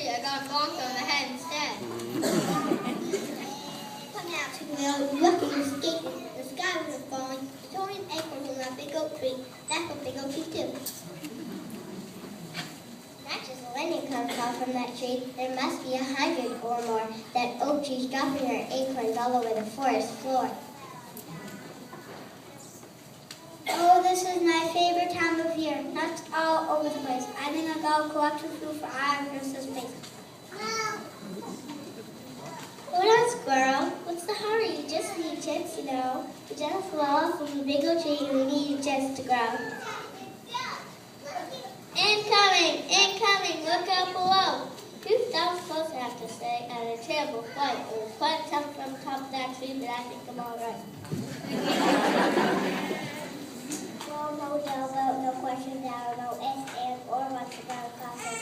tree, I got bonked on the head instead. Coming out to the looking and skating. The sky was falling. The told an acorn from that big oak tree. That's what big oak tree too. Not just a lightning come fall from that tree. There must be 100 or more. That oak tree's dropping her acorns all over the forest floor. Oh, this is my favorite time of year. Nuts all over the place. I think I'll go collect some food for our Christmas space. Hold on, squirrel. What's the hurry? You just need chance, you know. You just fall off from the big old tree and you need a chance to grow. Incoming! Incoming! Look out below! 2,000 close, I have to say, and a terrible flight. It was quite tough from the top of that tree, but I think I'm all right. No doubt, no question, no ifs, ands, or what's about to